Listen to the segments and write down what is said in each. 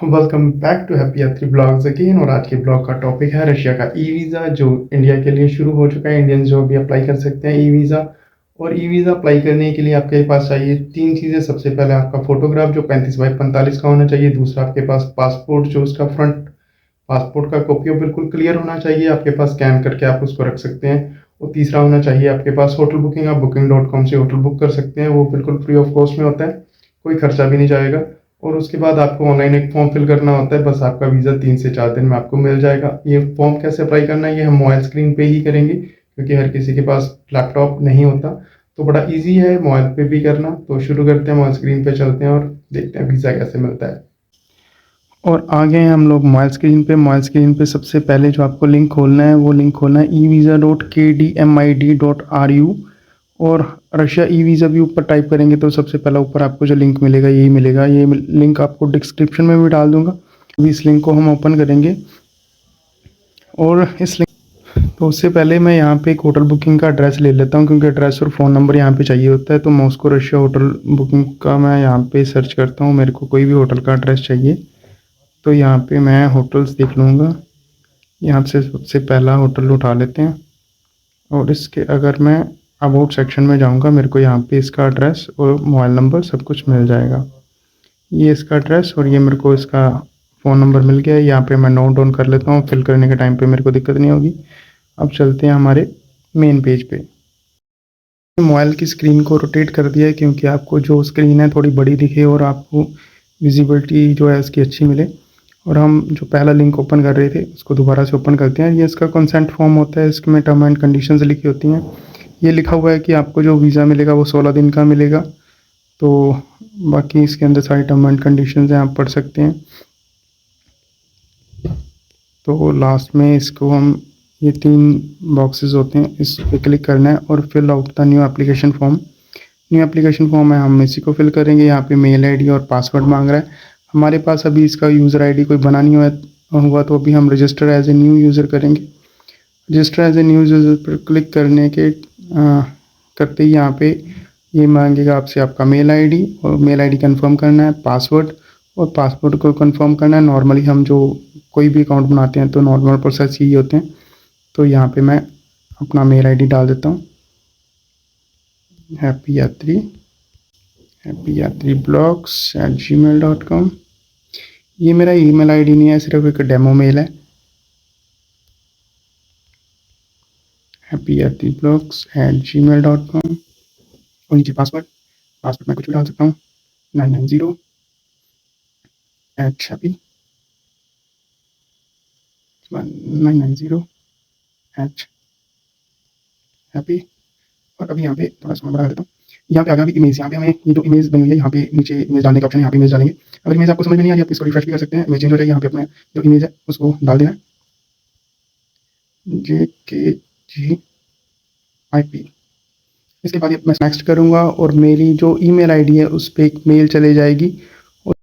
Welcome back to happy यात्री blogs again. और आज के ब्लॉग का टॉपिक है रशिया का ई वीज़ा जो इंडिया के लिए शुरू हो चुका है। इंडियंस जो अभी अप्लाई कर सकते हैं ई वीज़ा। और ई वीज़ा अप्लाई करने के लिए आपके पास चाहिए तीन चीज़ें। सबसे पहले आपका फोटोग्राफ जो 35 बाई 45 का होना चाहिए। दूसरा आपके पास पासपोर्ट जो उसका फ्रंट पासपोर्ट का कॉपी वो बिल्कुल क्लियर होना चाहिए, आपके पास स्कैन करके आप उसको रख सकते हैं। और तीसरा होना चाहिए आपके पास होटल बुकिंग। आप booking.com से होटल बुक कर सकते हैं, वो बिल्कुल फ्री ऑफ कॉस्ट में होता है, कोई खर्चा भी नहीं जाएगा। और उसके बाद आपको ऑनलाइन एक फॉर्म फिल करना होता है, बस आपका वीज़ा 3 से 4 दिन में आपको मिल जाएगा। ये फॉर्म कैसे अप्लाई करना है ये हम मोबाइल स्क्रीन पे ही करेंगे, क्योंकि हर किसी के पास लैपटॉप नहीं होता। तो बड़ा ईजी है मोबाइल पे भी करना। तो शुरू करते हैं, मोबाइल स्क्रीन पे चलते हैं और देखते हैं वीज़ा कैसे मिलता है। और आ गए हैं हम लोग मोबाइल स्क्रीन पे। मोबाइल स्क्रीन पे सबसे पहले जो आपको लिंक खोलना है वो लिंक खोलना है evisa.kdmid.ru। और रशिया ई वीज़ा भी ऊपर टाइप करेंगे तो सबसे पहला ऊपर आपको जो लिंक मिलेगा यही मिलेगा। ये लिंक आपको डिस्क्रिप्शन में भी डाल दूंगा। अभी इस लिंक को हम ओपन करेंगे और इस लिंक तो उससे पहले मैं यहाँ पे एक होटल बुकिंग का एड्रेस ले लेता हूँ, क्योंकि एड्रेस और फ़ोन नंबर यहाँ पे चाहिए होता है। तो मॉस्को रशिया होटल बुकिंग का मैं यहाँ पे सर्च करता हूँ। मेरे को कोई भी होटल का एड्रेस चाहिए तो यहाँ पे मैं होटल्स देख लूँगा। यहाँ से सबसे पहला होटल उठा लेते हैं और इसके अगर मैं अबाउट सेक्शन में जाऊँगा मेरे को यहाँ पे इसका एड्रेस और मोबाइल नंबर सब कुछ मिल जाएगा। ये इसका एड्रेस और ये मेरे को इसका फ़ोन नंबर मिल गया है। यहाँ पे मैं नोट डाउन कर लेता हूँ, फिल करने के टाइम पे मेरे को दिक्कत नहीं होगी। अब चलते हैं हमारे मेन पेज पे। मोबाइल की स्क्रीन को रोटेट कर दिया है, क्योंकि आपको जो स्क्रीन है थोड़ी बड़ी दिखे और आपको विजिबिलिटी जो है उसकी अच्छी मिले। और हम जो पहला लिंक ओपन कर रहे थे उसको दोबारा से ओपन करते हैं। ये इसका कंसेंट फॉर्म होता है, इसमें टर्म एंड कंडीशंस लिखी होती हैं। ये लिखा हुआ है कि आपको जो वीज़ा मिलेगा वो 16 दिन का मिलेगा। तो बाकी इसके अंदर सारी टर्म एंड कंडीशंस हैं, आप पढ़ सकते हैं। तो लास्ट में इसको हम ये 3 बॉक्सेस होते हैं, इस पर क्लिक करना है और fill out the new application form. New application form है, हम इसी को फिल करेंगे। यहाँ पे मेल आईडी और पासवर्ड मांग रहा है। हमारे पास अभी इसका यूज़र आईडी कोई बना नहीं हुआ तो अभी हम register as a new user करेंगे। Register as a new user पर क्लिक करने के करते ही यहाँ पे ये मांगेगा आपसे आपका मेल आईडी, और मेल आईडी कंफर्म करना है, पासवर्ड और पासवर्ड को कंफर्म करना है। नॉर्मली हम जो कोई भी अकाउंट बनाते हैं तो नॉर्मल प्रोसेस यही होते हैं। तो यहाँ पे मैं अपना मेल आईडी डाल देता हूँ, हैप्पी यात्री blogs@gmail.com। ये मेरा ईमेल आईडी नहीं है, सिर्फ एक डेमो मेल है। हैप्पी यात्री blogs@gmail.com। और नीचे पासवर्ड मैं कुछ भी डाल सकता हूँ, 990 @happy 990 @happy। और अभी यहाँ पे थोड़ा सा मैं बढ़ा देता हूँ। यहाँ पे आ गया अभी इमेज। यहाँ पे हमें ये जो इमेज बनी हुई है यहाँ पे नीचे इमेज डालने का ऑप्शन है, यहाँ पे इमेज डालेंगे। अगर इमेज आपको समझ में नहीं आ रही आप इसको रिफ्रेश भी कर सकते हैं, इमेज चेंज हो जाएगी। यहाँ पे अपने जो इमेज है उसको डाल देना, JKGIP। इसके बाद मैं नेक्स्ट करूँगा और मेरी जो ईमेल आईडी है उस पर एक मेल चले जाएगी और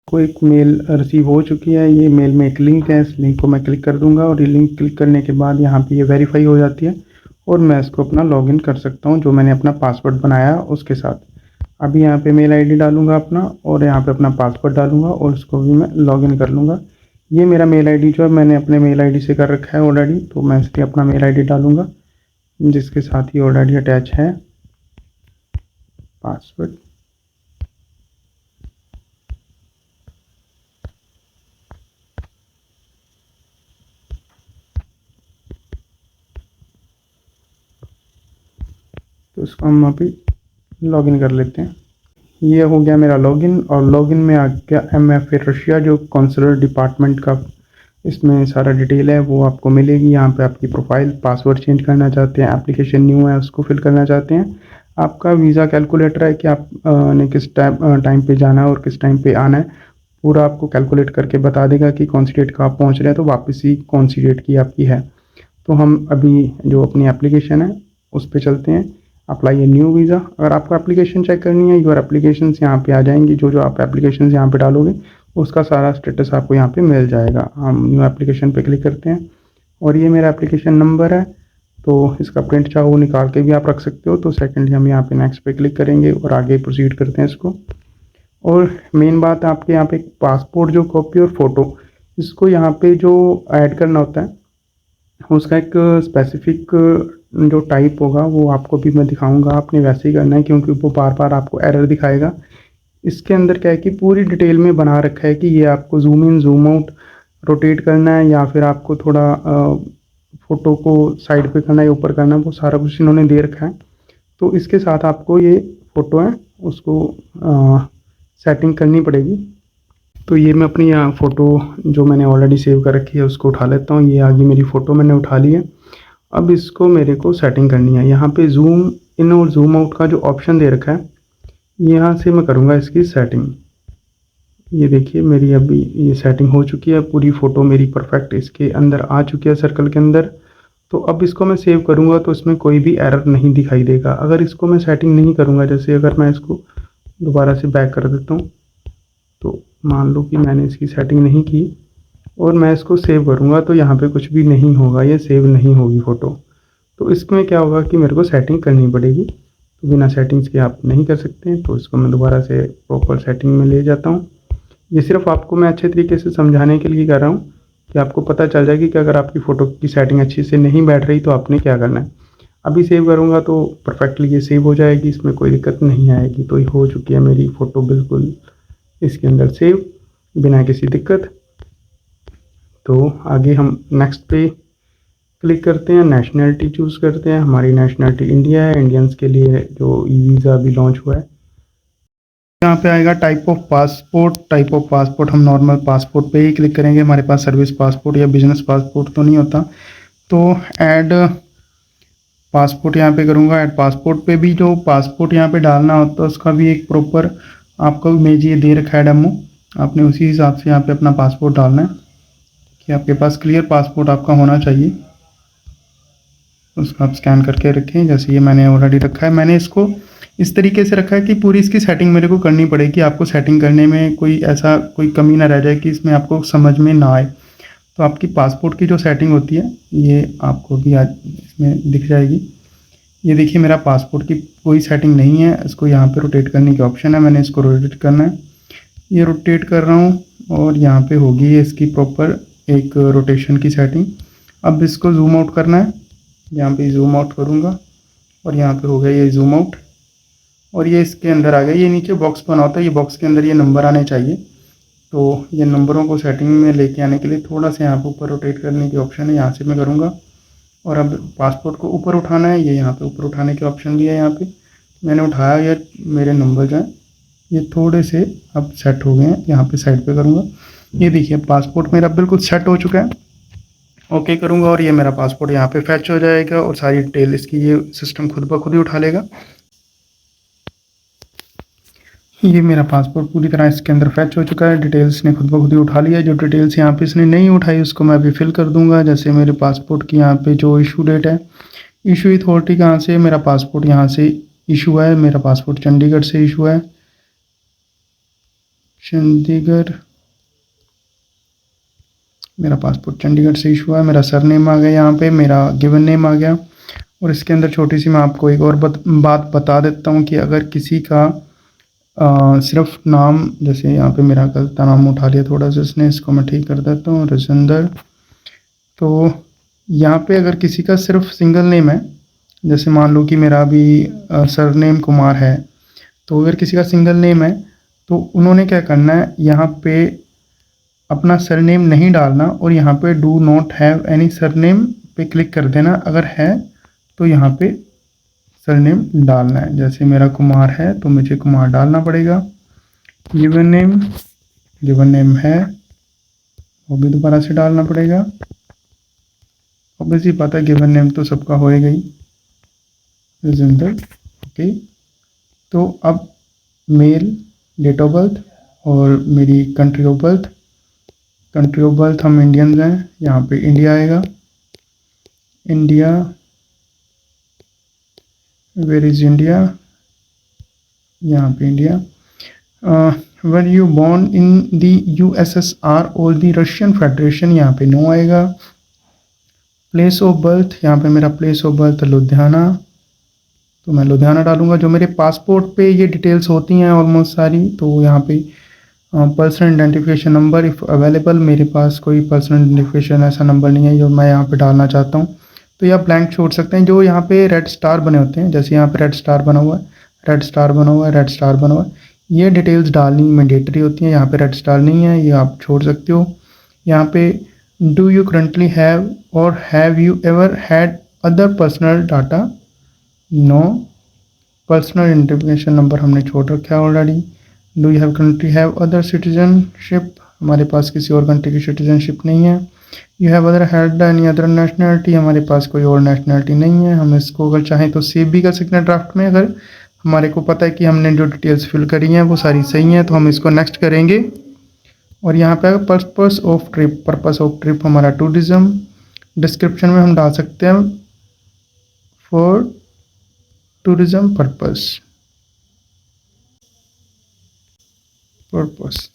को एक मेल रिसीव हो चुकी है। ये मेल में एक लिंक है, इस लिंक को मैं क्लिक कर दूंगा और ये लिंक क्लिक करने के बाद यहाँ पे ये वेरीफाई हो जाती है और मैं इसको अपना लॉगिन कर सकता हूँ जो मैंने अपना पासवर्ड बनाया उसके साथ। अभी यहाँ पे मेल आईडी डालूंगा अपना और यहाँ पे अपना पासवर्ड डालूंगा और उसको भी मैं लॉगिन कर लूँगा। ये मेरा मेल आईडी जो है मैंने अपने मेल आईडी से कर रखा है ऑलरेडी, तो मैं इसलिए अपना मेल आईडी डालूंगा जिसके साथ ही ऑलरेडी अटैच है पासवर्ड। तो इसको हम अभी लॉगिन कर लेते हैं। ये हो गया मेरा लॉगिन और लॉगिन में आ गया MFA रशिया जो कॉन्सुलर डिपार्टमेंट का, इसमें सारा डिटेल है वो आपको मिलेगी। यहाँ पे आपकी प्रोफाइल, पासवर्ड चेंज करना चाहते हैं, एप्लीकेशन न्यू है उसको फिल करना चाहते हैं, आपका वीज़ा कैलकुलेटर है कि आप ने किस टाइम पे जाना है और किस टाइम पे आना है, पूरा आपको कैलकुलेट करके बता देगा कि कौन सी डेट का आप पहुँच रहे हैं तो वापसी कौन सी डेट की आपकी है। तो हम अभी जो अपनी एप्लीकेशन है उस पर चलते हैं, अप्लाई ए न्यू वीज़ा। अगर आपको एप्लीकेशन चेक करनी है योर एप्लीकेशन यहाँ पे आ जाएंगी, जो जो आप एप्लीकेशन यहाँ पे डालोगे उसका सारा स्टेटस आपको यहाँ पे मिल जाएगा। हम न्यू एप्लीकेशन पे क्लिक करते हैं और ये मेरा एप्लीकेशन नंबर है, तो इसका प्रिंट चाहो निकाल के भी आप रख सकते हो। तो सेकेंडली हम यहाँ पे नेक्स्ट पे क्लिक करेंगे और आगे प्रोसीड करते हैं इसको। और मेन बात आपके यहाँ पे पासपोर्ट जो कॉपी और फ़ोटो, इसको यहाँ पे जो ऐड करना होता है उसका एक स्पेसिफिक जो टाइप होगा वो आपको भी मैं दिखाऊंगा। आपने वैसे ही करना है क्योंकि वो बार बार आपको एरर दिखाएगा। इसके अंदर क्या है कि पूरी डिटेल में बना रखा है कि ये आपको zoom in zoom out rotate करना है या फिर आपको थोड़ा फ़ोटो को साइड पे करना है या ऊपर करना है, वो सारा कुछ इन्होंने दे रखा है। तो इसके साथ आपको ये फ़ोटो है उसको सेटिंग करनी पड़ेगी। तो ये मैं अपनी यहाँ फ़ोटो जो मैंने ऑलरेडी सेव कर रखी है उसको उठा लेता हूँ। ये आ गई मेरी फ़ोटो, मैंने उठा ली है। अब इसको मेरे को सेटिंग करनी है। यहाँ पे ज़ूम इन और ज़ूम आउट का जो ऑप्शन दे रखा है, यहाँ से मैं करूँगा इसकी सेटिंग। ये देखिए मेरी अभी ये सेटिंग हो चुकी है, पूरी फ़ोटो मेरी परफेक्ट इसके अंदर आ चुकी है सर्कल के अंदर। तो अब इसको मैं सेव करूँगा तो इसमें कोई भी एरर नहीं दिखाई देगा। अगर इसको मैं सेटिंग नहीं करूँगा, जैसे अगर मैं इसको दोबारा से बैक कर देता हूँ, तो मान लो कि मैंने इसकी सेटिंग नहीं की और मैं इसको सेव करूँगा तो यहाँ पे कुछ भी नहीं होगा, ये सेव नहीं होगी फ़ोटो। तो इसमें क्या होगा कि मेरे को सेटिंग करनी पड़ेगी। तो बिना सेटिंग्स के आप नहीं कर सकते हैं। तो इसको मैं दोबारा से प्रॉपर सेटिंग में ले जाता हूँ। ये सिर्फ आपको मैं अच्छे तरीके से समझाने के लिए कर रहा हूँ कि आपको पता चल जाएगी कि अगर आपकी फ़ोटो की सेटिंग अच्छी से नहीं बैठ रही तो आपने क्या करना है। अभी सेव करूँगा तो परफेक्टली ये सेव हो जाएगी, इसमें कोई दिक्कत नहीं आएगी। तो ये हो चुकी है मेरी फ़ोटो बिल्कुल इसके अंदर सेव बिना किसी दिक्कत। तो आगे हम नेक्स्ट पे क्लिक करते हैं, नेशनैलिटी चूज़ करते हैं। हमारी नेशनैलिटी इंडिया है, इंडियंस के लिए जो ई वीज़ा अभी लॉन्च हुआ है। यहाँ पे आएगा type of passport. Type of passport हम नॉर्मल पासपोर्ट पे ही क्लिक करेंगे। हमारे पास सर्विस पासपोर्ट या बिजनेस पासपोर्ट तो नहीं होता। तो ऐड पासपोर्ट यहाँ पे करूँगा। ऐड पासपोर्ट पे भी जो पासपोर्ट यहाँ पे डालना होता है उसका भी एक प्रॉपर आपका इमेज ये दे रखा है डेमो। आपने उसी हिसाब से यहाँ पे अपना पासपोर्ट डालना है कि आपके पास क्लियर पासपोर्ट आपका होना चाहिए। उसको आप स्कैन करके रखें, जैसे ये मैंने ऑलरेडी रखा है। मैंने इसको इस तरीके से रखा है कि पूरी इसकी सेटिंग मेरे को करनी पड़ेगी। आपको सेटिंग करने में कोई कमी ना रह जाए कि इसमें आपको समझ में ना आए। तो आपकी पासपोर्ट की जो सेटिंग होती है ये आपको भी आज इसमें दिख जाएगी। ये देखिए मेरा पासपोर्ट की कोई सेटिंग नहीं है। इसको यहाँ पे रोटेट करने की ऑप्शन है, मैंने इसको रोटेट करना है। ये रोटेट कर रहा हूँ और यहाँ पे होगी इसकी प्रॉपर एक रोटेशन की सेटिंग। अब इसको जूम आउट करना है, यहाँ पे जूम आउट करूँगा और यहाँ पे हो गया ये जूम आउट और ये इसके अंदर आ गया। ये नीचे बॉक्स बना होता है, ये बॉक्स के अंदर ये नंबर आने चाहिए। तो ये नंबरों को सेटिंग में लेके आने के लिए थोड़ा सा यहाँ पे ऊपर रोटेट करने की ऑप्शन है, यहाँ से मैं करूँगा। और अब पासपोर्ट को ऊपर उठाना है, ये यहाँ पे ऊपर उठाने के ऑप्शन भी है। यहाँ पे मैंने उठाया, ये मेरे नंबर जो हैं ये थोड़े से अब सेट हो गए हैं। यहाँ पे साइड पे करूँगा, ये देखिए पासपोर्ट मेरा बिल्कुल सेट हो चुका है। ओके करूँगा और ये मेरा पासपोर्ट यहाँ पे फैच हो जाएगा और सारी डिटेल इसकी ये सिस्टम खुद ब खुद ही उठा लेगा। ये मेरा पासपोर्ट पूरी तरह इसके अंदर फैच हो चुका है, डिटेल्स ने खुद ब खुद ही उठा लिया। जो डिटेल्स यहाँ पे इसने नहीं उठाई उसको मैं अभी फिल कर दूंगा। जैसे मेरे पासपोर्ट की यहाँ पे जो इशू डेट है, इशू अथॉरिटी कहाँ से, मेरा पासपोर्ट यहाँ से इशू है। मेरा पासपोर्ट चंडीगढ़ से इशू है, चंडीगढ़, मेरा पासपोर्ट चंडीगढ़ से इशू है। मेरा सरनेम आ गया, यहाँ पे मेरा गिवन नेम आ गया। और इसके अंदर छोटी सी मैं आपको एक और बात बता देता हूँ कि अगर किसी का सिर्फ नाम, जैसे यहाँ पे मेरा गलत नाम उठा लिया थोड़ा सा इसने, इसको मैं ठीक कर देता हूँ, रजिंदर। तो यहाँ पे अगर किसी का सिर्फ सिंगल नेम है, जैसे मान लो कि मेरा भी सरनेम कुमार है, तो अगर किसी का सिंगल नेम है तो उन्होंने क्या करना है, यहाँ पे अपना सरनेम नहीं डालना और यहाँ पे do not have any surname पे क्लिक कर देना। अगर है तो यहाँ पे सरनेम डालना है। जैसे मेरा कुमार है तो मुझे कुमार डालना पड़ेगा। गिवन नेम है वो भी दोबारा से डालना पड़ेगा। ऑब्वियसली पता है गिवन नेम तो सबका होएगा ही, रजिंदर। ओके, तो अब मेल, डेट ऑफ बर्थ और मेरी country of birth. Country of birth हम इंडियंस हैं, यहाँ पे इंडिया आएगा। इंडिया, वेयर इज इंडिया, यहाँ पे India. Were you born in the USSR और दी रशियन फेडरेशन, यहाँ पे नो आएगा। प्लेस ऑफ बर्थ, यहाँ पे मेरा प्लेस ऑफ बर्थ लुधियाना। तो मैं लुधियाना डालूँगा। जो मेरे पासपोर्ट पे ये डिटेल्स होती हैं ऑलमोस्ट सारी, तो यहाँ पे personal identification number if available, मेरे पास कोई पर्सनल आइडेंटिफिकेशन ऐसा नंबर नहीं है जो मैं यहाँ पे डालना चाहता हूँ, तो ये आप ब्लैंक छोड़ सकते हैं। जो यहाँ पे रेड स्टार बने होते हैं, जैसे यहाँ पे रेड स्टार बना हुआ है, रेड स्टार बना हुआ है, रेड स्टार बना हुआ है, ये डिटेल्स डालनी मैंडेटरी होती हैं। यहाँ पे रेड स्टार नहीं है, ये आप छोड़ सकते हो। यहाँ पे do you currently have or have you ever had other personal data, no. Personal identification number हमने छोड़ रखा है already. Do you have country have other citizenship, हमारे पास किसी और कंट्री की सिटीजनशिप नहीं है। You have other had any other nationality, हमारे पास कोई और नेशनलिटी नहीं है। हम इसको अगर चाहें तो सेव भी कर सकते हैं ड्राफ्ट में, अगर हमारे को पता है कि हमने जो डिटेल्स फिल करी हैं वो सारी सही हैं, तो हम इसको नेक्स्ट करेंगे। और यहाँ पे purpose of trip, purpose of trip हमारा टूरिज्म। डिस्क्रिप्शन में हम डाल सकते हैं फॉर टूरिज्म पर्पस, पर्पस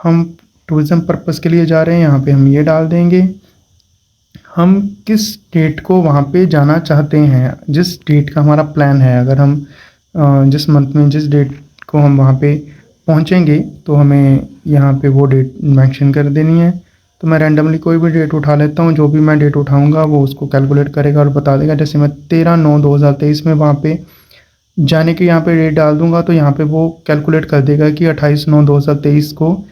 हम टूरिज्म पर्पस के लिए जा रहे हैं, यहाँ पे हम ये डाल देंगे। हम किस डेट को वहाँ पे जाना चाहते हैं, जिस डेट का हमारा प्लान है, अगर हम जिस मंथ में जिस डेट को हम वहाँ पे पहुँचेंगे तो हमें यहाँ पे वो डेट मेंशन कर देनी है। तो मैं रैंडमली कोई भी डेट उठा लेता हूँ, जो भी मैं डेट उठाऊँगा वो उसको कैलकुलेट करेगा और बता देगा। जैसे मैं 13/9/2023 में वहाँ पे जाने की यहाँ पे डेट डाल दूँगा, तो यहाँ पे वो कैलकुलेट कर देगा कि 28/9/2023 को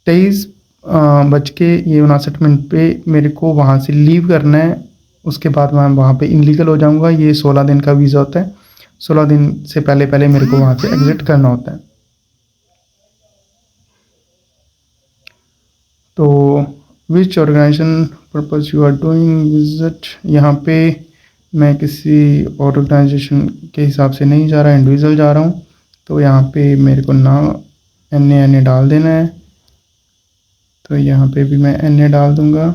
23:59 पे मेरे को वहाँ से लीव करना है। उसके बाद मैं वहाँ पे इनलीगल हो जाऊँगा। ये 16 दिन का वीज़ा होता है, 16 दिन से पहले पहले मेरे को वहाँ से एग्ज़िट करना होता है। तो which organization purpose you are doing visit, यहाँ पे मैं किसी ऑर्गेनाइजेशन के हिसाब से नहीं जा रहा, इंडिविजुअल जा रहा हूँ। तो यहाँ पे मेरे को ना NA डाल देना है, तो यहाँ पे भी मैं NA डाल दूँगा।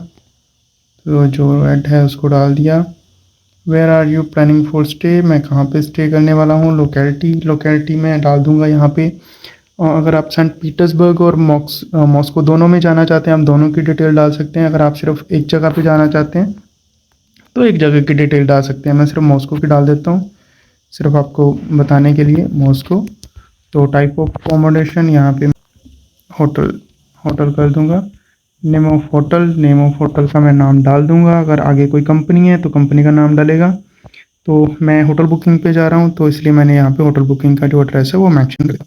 तो जो रेड है उसको डाल दिया। Where are you planning for stay, मैं कहाँ पे स्टे करने वाला हूँ। लोकेलिटी मैं डाल दूँगा यहाँ पे। और अगर आप सेंट पीटर्सबर्ग और मॉस्को दोनों में जाना चाहते हैं, हम दोनों की डिटेल डाल सकते हैं। अगर आप सिर्फ एक जगह पे जाना चाहते हैं तो एक जगह की डिटेल डाल सकते हैं। मैं सिर्फ मॉस्को की डाल देता हूँ, सिर्फ आपको बताने के लिए, मॉस्को। तो टाइप ऑफ अकोमोडेशन यहाँ पे होटल कर दूँगा। नेम ऑफ होटल का मैं नाम डाल दूँगा। अगर आगे कोई कंपनी है तो कंपनी का नाम डालेगा। तो मैं होटल बुकिंग पे जा रहा हूँ, तो इसलिए मैंने यहाँ पे होटल बुकिंग का जो एड्रेस है वो मेंशन किया।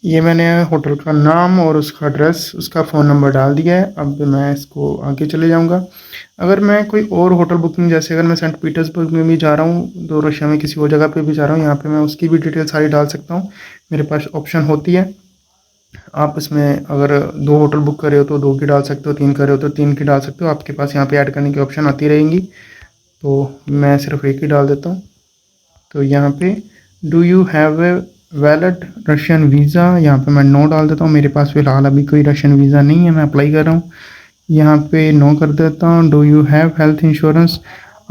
ये मैंने होटल का नाम और उसका एड्रेस, उसका फ़ोन नंबर डाल दिया है। अब मैं इसको आगे चले जाऊँगा। अगर मैं कोई और होटल बुकिंग, जैसे अगर मैं सेंट पीटर्सबर्ग में भी जा रहा हूँ, तो रशिया में किसी और जगह पे भी जा रहा हूँ, यहाँ पे मैं उसकी भी डिटेल सारी डाल सकता हूँ। मेरे पास ऑप्शन होती है। आप इसमें अगर 2 होटल बुक कर रहे हो तो 2 की डाल सकते हो, 3 कर रहे हो तो 3 की डाल सकते हो। आपके पास यहाँ पे ऐड करने की ऑप्शन आती रहेंगी, तो मैं सिर्फ एक ही डाल देता हूँ। तो यहाँ पे do you have a valid Russian visa, यहाँ पे मैं नो डाल देता हूँ। मेरे पास फ़िलहाल अभी कोई रशियन वीज़ा नहीं है, मैं अप्लाई कर रहा हूँ। यहाँ पे नो कर देता हूँ। Do you have health insurance,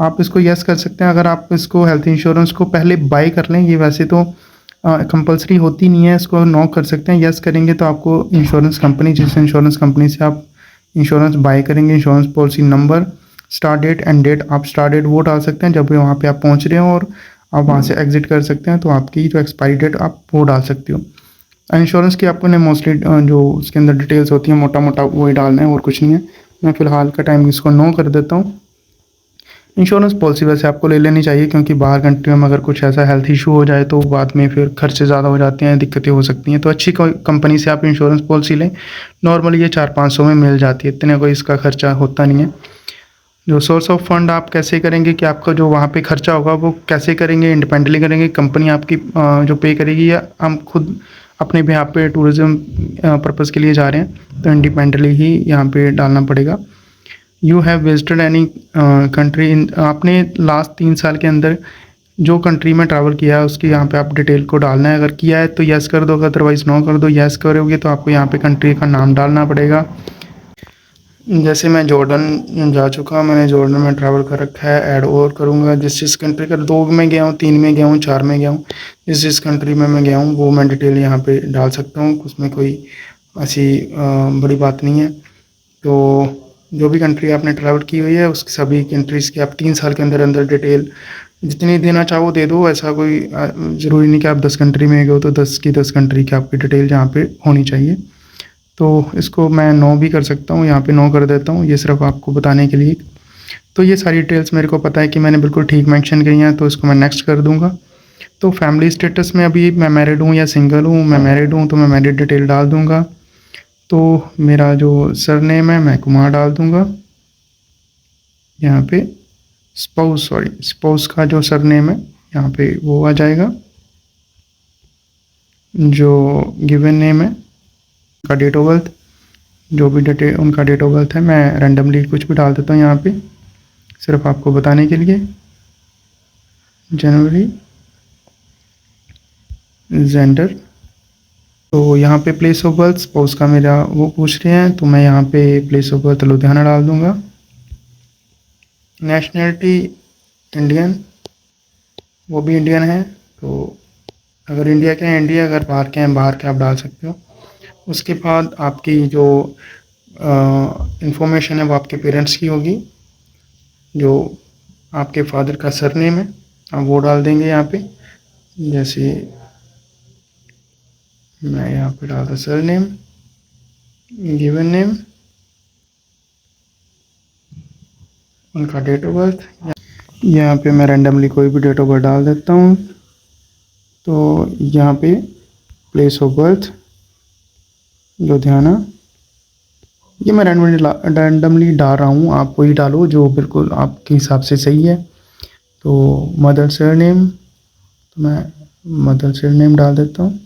आप इसको यस कर सकते हैं। अगर आप इसको हेल्थ इंश्योरेंस को पहले बाय कर लें, ये वैसे तो कंपलसरी होती नहीं है, इसको नो कर सकते हैं। यस करेंगे तो आपको इंश्योरेंस कंपनी, जिस इंश्योरेंस कंपनी से आप इंश्योरेंस बाय करेंगे, insurance policy number, start date, end date, आप स्टार्ट डेट वो डाल सकते हैं जब भी वहाँ पे आप पहुँच रहे हो, और आप वहाँ से एग्जिट कर सकते हैं। तो आपकी जो एक्सपायरी डेट आप वो डाल सकते हो। इंश्योरेंस की आपको ने मोस्टली जो उसके अंदर डिटेल्स होती हैं मोटा मोटा वही डालना है, और कुछ नहीं है। मैं फ़िलहाल का टाइम इसको नो कर देता हूँ। इंश्योरेंस पॉलिसी वैसे आपको ले लेनी चाहिए, क्योंकि बाहर कंट्री में अगर कुछ ऐसा हेल्थ इशू हो जाए तो बाद में फिर खर्चे ज़्यादा हो जाते हैं, दिक्कतें हो सकती हैं। तो अच्छी कंपनी से आप इंश्योरेंस पॉलिसी लें। नॉर्मली ये 400-500 में मिल जाती है, इतने कोई इसका खर्चा होता नहीं है। जो सोर्स ऑफ फंड आप कैसे करेंगे कि आपका जो वहाँ पे खर्चा होगा वो कैसे करेंगे, इंडिपेंडेंटली करेंगे, कंपनी आपकी जो पे करेगी, या हम खुद अपने बिहाफ पे टूरिज़्म पर्पज़ के लिए जा रहे हैं, तो इंडिपेंडेंटली ही यहाँ पे डालना पड़ेगा। You have visited any country in, आपने लास्ट 3 साल के अंदर जो कंट्री में ट्रैवल किया है उसकी यहाँ पे आप डिटेल को डालना है। अगर किया है तो यस कर दो, अदरवाइज़ नो कर दो। यस करोगे तो आपको यहाँ पे कंट्री का नाम डालना पड़ेगा। जैसे मैं जॉर्डन जा चुका, मैंने जॉर्डन में ट्रैवल कर रखा है, ऐड और करूँगा जिस जिस कंट्री का 2 में गया हूँ, 3 में गया हूँ, 4 में गया हूँ, जिस जिस कंट्री में मैं गया हूँ वो मैं डिटेल यहाँ पे डाल सकता हूँ, उसमें कोई ऐसी बड़ी बात नहीं है। तो जो भी कंट्री आपने ट्रैवल की हुई है उसकी सभी कंट्रीज़ की आप 3 साल के अंदर अंदर डिटेल जितनी देना चाहो दे दो। ऐसा कोई ज़रूरी नहीं कि आप 10 कंट्री में गए हो तो 10 की 10 कंट्री की आपकी डिटेल यहाँ पे होनी चाहिए। तो इसको मैं नो भी कर सकता हूँ, यहाँ पे नो कर देता हूँ, ये सिर्फ आपको बताने के लिए। तो ये सारी डिटेल्स मेरे को पता है कि मैंने बिल्कुल ठीक मेंशन की हैं, तो इसको मैं नेक्स्ट कर दूँगा। तो फैमिली स्टेटस में अभी मैं मैरिड हूँ या सिंगल हूँ, मैं मैरिड हूँ तो मैं मैरिड डिटेल डाल दूँगा। तो मेरा जो सरनेम है मैं कुमार डाल दूँगा यहाँ पे। स्पाउस का जो सरनेम है यहाँ पे वो आ जाएगा। जो गिवन नेम है का डेट ऑफ बर्थ, जो भी डिटेल उनका डेट ऑफ बर्थ है मैं रैंडमली कुछ भी डाल देता हूँ यहाँ पे सिर्फ आपको बताने के लिए। जनवरी, जेंडर, तो यहाँ पे प्लेस ऑफ बर्थ स्पाउस का मेरा वो पूछ रहे हैं तो मैं यहाँ पे प्लेस ऑफ बर्थ लुधियाना डाल दूँगा। नेशनलिटी इंडियन, वो भी इंडियन है, तो अगर इंडिया के हैं इंडिया, अगर बाहर के हैं बाहर के आप डाल सकते हो। उसके बाद आपकी जो इंफॉर्मेशन है वो आपके पेरेंट्स की होगी, जो आपके फादर का सरनेम है आप वो डाल देंगे यहाँ पे। जैसे मैं यहाँ पे डालता सरनेम, गिवन नेम, उनका डेट ऑफ बर्थ, यहाँ पे मैं रैंडमली कोई भी डेट ऑफ बर्थ डाल देता हूँ। तो यहाँ पे प्लेस ऑफ बर्थ लुधियाना, ये मैं रैंडमली डाल रहा हूँ, आप वही डालो जो बिल्कुल आपके हिसाब से सही है। तो मदर सरनेम, तो मैं मदर सरनेम डाल देता हूँ।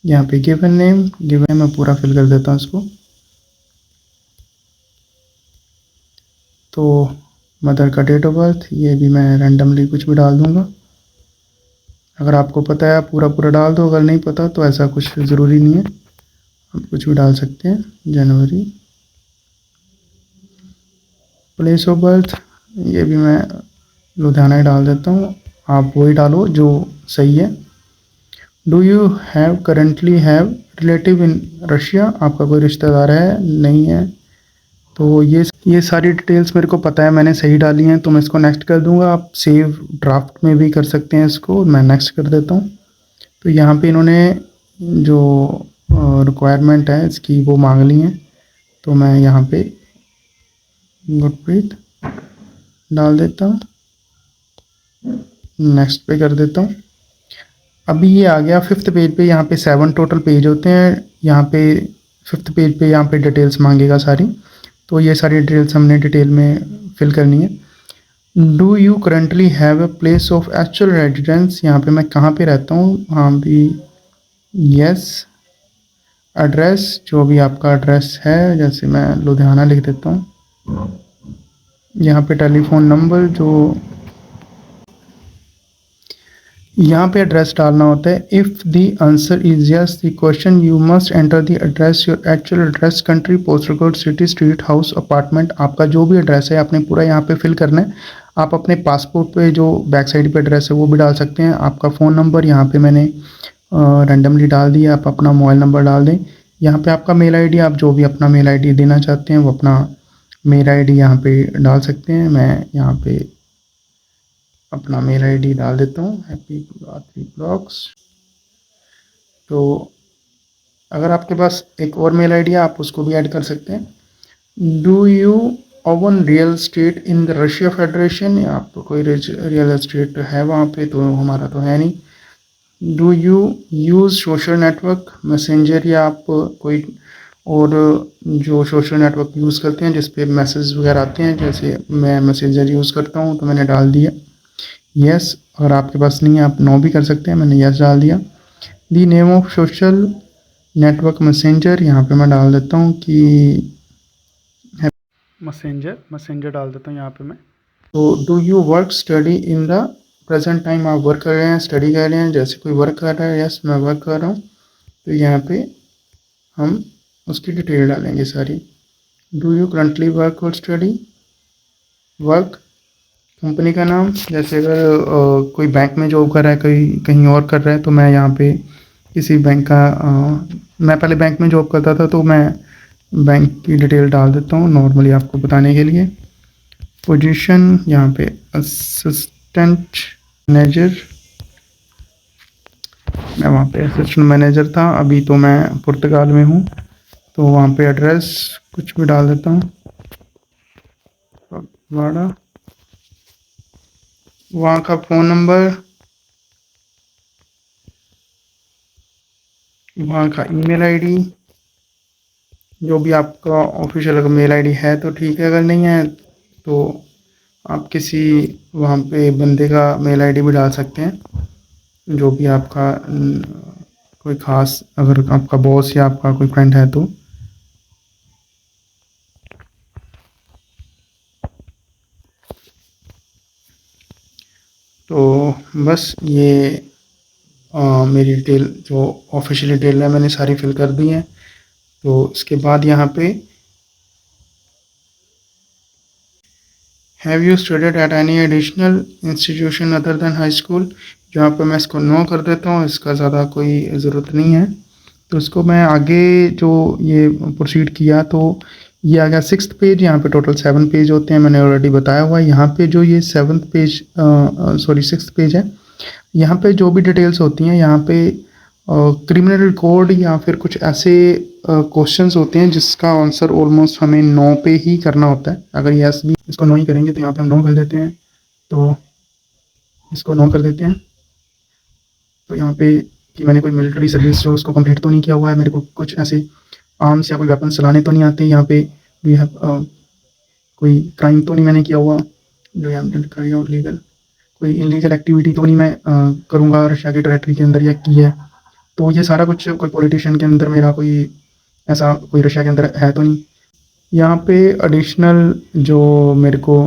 यहाँ पे गिवन नेम, गिवन मैं पूरा फिल कर देता हूँ इसको। तो मदर का डेट ऑफ बर्थ ये भी मैं रैंडमली कुछ भी डाल दूँगा। अगर आपको पता है आप पूरा पूरा डाल दो, अगर नहीं पता तो ऐसा कुछ ज़रूरी नहीं है, आप कुछ भी डाल सकते हैं। जनवरी, प्लेस ऑफ बर्थ ये भी मैं लुधियाना ही डाल देता हूँ, आप वही डालो जो सही है। Do you have currently have relative in Russia, आपका कोई रिश्तेदार है नहीं है, तो ये सारी डिटेल्स मेरे को पता है मैंने सही डाली हैं, तो मैं इसको नेक्स्ट कर दूंगा। आप सेव ड्राफ्ट में भी कर सकते हैं इसको, मैं नेक्स्ट कर देता हूँ। तो यहाँ पे इन्होंने जो रिक्वायरमेंट है इसकी वो मांग ली है, तो मैं यहाँ पे गुरप्रीत डाल देता हूँ, नेक्स्ट पे कर देता हूँ। अभी ये आ गया 5th पेज पे, यहाँ पे 7 टोटल पेज होते हैं, यहाँ पे 5th पेज पे यहाँ पे डिटेल्स मांगेगा सारी, तो ये सारी डिटेल्स हमने डिटेल में फिल करनी है। Do you currently have a place of actual residence, यहाँ पे मैं कहाँ पे रहता हूँ, हाँ भी यस। एड्रेस, जो भी आपका एड्रेस है, जैसे मैं लुधियाना लिख देता हूँ। यहाँ पे टेलीफोन नंबर, जो यहाँ पे एड्रेस डालना होता है। If the answer is yes the question you must enter the address, your actual address, country, postal code, city, street, house, apartment, आपका जो भी एड्रेस है आपने पूरा यहाँ पे फिल करना है। आप अपने पासपोर्ट पे जो बैक साइड पे एड्रेस है वो भी डाल सकते हैं। आपका फ़ोन नंबर यहाँ पे मैंने रैंडमली डाल दिया, आप अपना मोबाइल नंबर डाल दें। यहाँ पे आपका मेल आईडी, आप जो भी अपना मेल आईडी देना चाहते हैं वो अपना मेल आईडी यहाँ पे डाल सकते हैं। मैं यहाँ पे अपना मेल आईडी डाल देता हूँ, हैप्पी रात्रि ब्लॉग्स। तो अगर आपके पास एक और मेल आईडी है आप उसको भी ऐड कर सकते हैं। Do you oven real estate in the Russia federation, आप कोई रियल एस्टेट है वहाँ पे, तो हमारा तो है नहीं। Do you use social network messenger, या आप कोई और जो सोशल नेटवर्क यूज़ करते हैं जिस पे मैसेज वगैरह आते हैं, जैसे मैं मैसेंजर यूज़ करता हूँ तो मैंने डाल दिया यस। अगर आपके पास नहीं है आप नो भी कर सकते हैं, मैंने यस डाल दिया। The name of social network messenger, यहाँ पे मैं डाल देता हूँ कि मैसेंजर डाल देता हूँ यहाँ पे मैं। तो do you work study in the present time, आप वर्क कर रहे हैं स्टडी कर रहे हैं, जैसे कोई वर्क कर रहा है, यस मैं वर्क कर रहा हूँ, तो यहाँ पे हम उसकी डिटेल डालेंगे सारी। डू यू करंटली वर्क और स्टडी। वर्क, कंपनी का नाम, जैसे अगर कोई बैंक में जॉब कर रहा है, कोई कहीं और कर रहा है, तो मैं यहाँ पे किसी बैंक का मैं पहले बैंक में जॉब करता था तो मैं बैंक की डिटेल डाल देता हूँ नॉर्मली आपको बताने के लिए। पोजीशन यहाँ पे असिस्टेंट मैनेजर, मैं वहाँ पे असिस्टेंट मैनेजर था, अभी तो मैं पुर्तगाल में हूँ, तो वहाँ पे एड्रेस कुछ भी डाल देता हूँ, वाड़ा, वहाँ का फ़ोन नंबर, वहाँ का ईमेल आईडी, जो भी आपका ऑफिशियल अगर मेल आईडी है तो ठीक है, अगर नहीं है तो आप किसी वहाँ पे बंदे का मेल आईडी भी डाल सकते हैं, जो भी आपका कोई ख़ास, अगर आपका बॉस या आपका कोई फ्रेंड है तो। तो बस ये मेरी डिटेल जो ऑफिशियल डिटेल है मैंने सारी फिल कर दी है। तो इसके बाद यहाँ पे have you studied at any additional institution other than high school, जहाँ पे मैं इसको नो कर देता हूँ, इसका ज़्यादा कोई ज़रूरत नहीं है। तो इसको मैं आगे जो ये प्रोसीड किया तो ये आ गया 6th पेज। यहाँ पे टोटल 7 पेज होते हैं, मैंने ऑलरेडी बताया हुआ है। यहाँ पे जो ये 7th पेज 6th पेज है, यहाँ पे जो भी डिटेल्स होती हैं, यहाँ पे क्रिमिनल रिकॉर्ड या फिर कुछ ऐसे क्वेश्चंस होते हैं जिसका आंसर ऑलमोस्ट हमें 9 पे ही करना होता है। अगर यस भी इसको 9 ही करेंगे तो यहाँ पे हम 9 कर देते हैं, तो इसको 9 कर देते हैं। तो यहाँ पे कि मैंने कोई मिलिट्री सर्विस जो उसको कंप्लीट तो नहीं किया हुआ है, मेरे को कुछ ऐसे आर्म्स या कोई वेपन चलाने तो नहीं आते। यहाँ पे वी हैव कोई क्राइम तो नहीं मैंने किया हुआ जो यहाँ लीगल, कोई इलीगल एक्टिविटी तो नहीं मैं करूँगा रशिया की टेरेटरी के अंदर या की है। तो ये सारा कुछ कोई पॉलिटिशियन के अंदर मेरा कोई ऐसा कोई रशिया के अंदर है तो नहीं। यहाँ पे एडिशनल जो मेरे को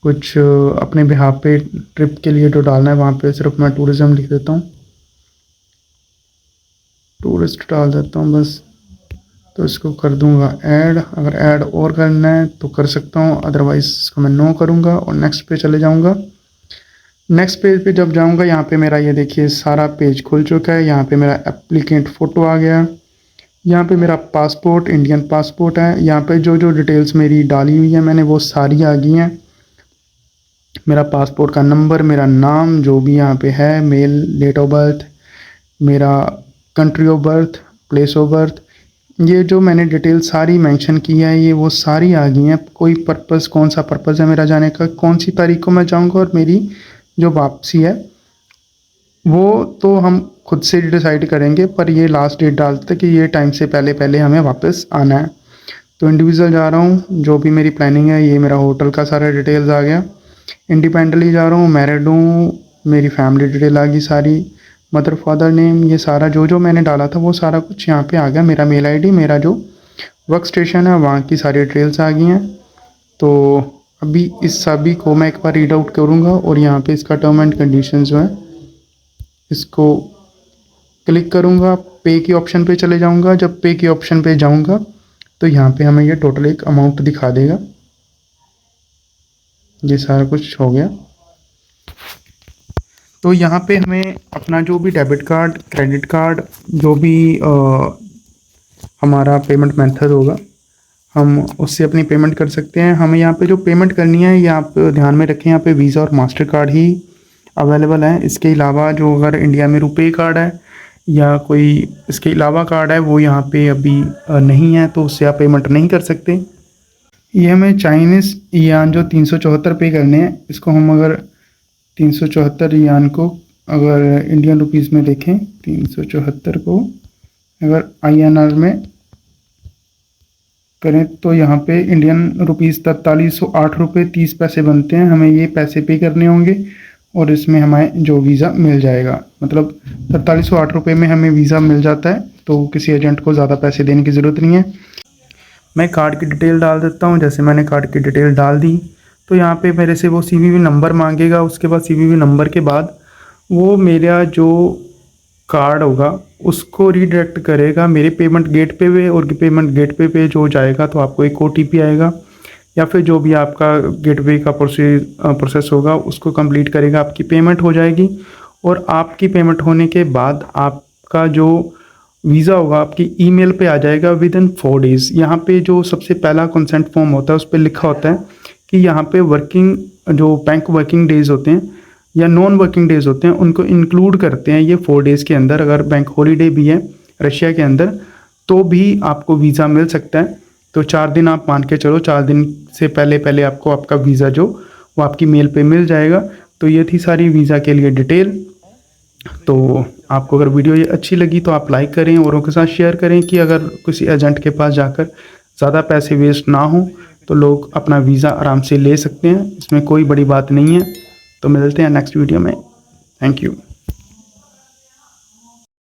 कुछ अपने बिहाफ पे ट्रिप के लिए जो डालना है, वहाँ पे सिर्फ मैं टूरिज़्म लिख देता हूँ, टूरिस्ट डाल देता हूँ बस। तो इसको कर दूंगा ऐड, अगर ऐड और करना है तो कर सकता हूँ, अदरवाइज इसको मैं नो करूँगा और नेक्स्ट पे चले जाऊँगा। नेक्स्ट पेज पे जब जाऊँगा, यहाँ पे मेरा ये देखिए सारा पेज खुल चुका है। यहाँ पे मेरा एप्लीकेंट फ़ोटो आ गया, यहाँ पे मेरा पासपोर्ट, इंडियन पासपोर्ट है। यहाँ पे जो जो डिटेल्स मेरी डाली हुई है मैंने वो सारी आ गई हैं। मेरा पासपोर्ट का नंबर, मेरा नाम जो भी यहाँ पे है, मेल, डेट ऑफ बर्थ, मेरा country of birth, place of birth, ये जो मैंने डिटेल सारी मेंशन की है ये वो सारी आ गई हैं। कोई पर्पस, कौन सा पर्पस है मेरा जाने का, कौन सी तारीख को मैं जाऊँगा और मेरी जो वापसी है वो तो हम खुद से डिसाइड करेंगे, पर ये लास्ट डेट डालते कि ये टाइम से पहले पहले हमें वापस आना है। तो इंडिविजुअल जा रहा हूँ, जो भी मेरी प्लानिंग है, ये मेरा होटल का सारा डिटेल्स आ गया। इंडिपेंडेंटली जा रहा हूँ, मैरिड हूँ, मेरी फैमिली डिटेल आ गई सारी, मदर फादर नेम, ये सारा जो जो मैंने डाला था वो सारा कुछ यहाँ पे आ गया। मेरा मेल आईडी, मेरा जो वर्क स्टेशन है वहाँ की सारी डिटेल्स आ गई हैं। तो अभी इस सभी को मैं एक बार रीड आउट करूँगा और यहाँ पे इसका टर्म एंड कंडीशन जो है इसको क्लिक करूँगा, पे के ऑप्शन पे चले जाऊँगा। जब पे के ऑप्शन पे जाऊँगा तो यहाँ पे हमें ये टोटल एक अमाउंट दिखा देगा। ये सारा कुछ हो गया। तो यहाँ पे हमें अपना जो भी डेबिट कार्ड, क्रेडिट कार्ड, जो भी हमारा पेमेंट मेथड होगा हम उससे अपनी पेमेंट कर सकते हैं। हमें यहाँ पे जो पेमेंट करनी है ये आप ध्यान में रखें, यहाँ पे वीज़ा और मास्टर कार्ड ही अवेलेबल है। इसके अलावा जो अगर इंडिया में रुपए कार्ड है या कोई इसके अलावा कार्ड है वो यहाँ पे अभी नहीं है, तो उससे आप पेमेंट नहीं कर सकते। ये हमें चाइनीज़ यान जो 374 पे करने हैं, इसको हम अगर 374 यान को अगर इंडियन रुपीस में देखें, 374 को अगर INR में करें तो यहाँ पे इंडियन रुपीस 4308 रुपये 30 पैसे बनते हैं। हमें ये पैसे पे करने होंगे और इसमें हमें जो वीज़ा मिल जाएगा, मतलब 4308 रुपये में हमें वीज़ा मिल जाता है, तो किसी एजेंट को ज़्यादा पैसे देने की ज़रूरत नहीं है। मैं कार्ड की डिटेल डाल देता हूँ। जैसे मैंने कार्ड की डिटेल डाल दी तो यहाँ पे मेरे से वो CVV नंबर मांगेगा। उसके बाद CVV नंबर के बाद वो मेरा जो कार्ड होगा उसको रीडायरेक्ट करेगा मेरे पेमेंट गेटवे पे, और पेमेंट गेटवे पे जो जाएगा तो आपको एक OTP आएगा, या फिर जो भी आपका गेटवे का प्रोसेस होगा उसको कंप्लीट करेगा, आपकी पेमेंट हो जाएगी। और आपकी पेमेंट होने के बाद आपका जो वीज़ा होगा आपकी ईमेल पे आ जाएगा विदिन 4 डेज़। यहाँ पे जो सबसे पहला कंसेंट फॉर्म होता है उस पर लिखा होता है कि यहाँ पे वर्किंग जो बैंक वर्किंग डेज़ होते हैं या नॉन वर्किंग डेज़ होते हैं उनको इंक्लूड करते हैं ये 4 डेज़ के अंदर। अगर बैंक हॉलीडे भी है रशिया के अंदर तो भी आपको वीज़ा मिल सकता है। तो 4 दिन आप मान के चलो, 4 दिन से पहले आपको आपका वीज़ा जो वो आपकी मेल पे मिल जाएगा। तो ये थी सारी वीज़ा के लिए डिटेल। तो आपको अगर वीडियो ये अच्छी लगी तो आप लाइक करें, औरों के साथ शेयर करें कि अगर किसी एजेंट के पास जाकर ज़्यादा पैसे वेस्ट ना हो तो लोग अपना वीज़ा आराम से ले सकते हैं, इसमें कोई बड़ी बात नहीं है। तो मिलते हैं नेक्स्ट वीडियो में। Thank you.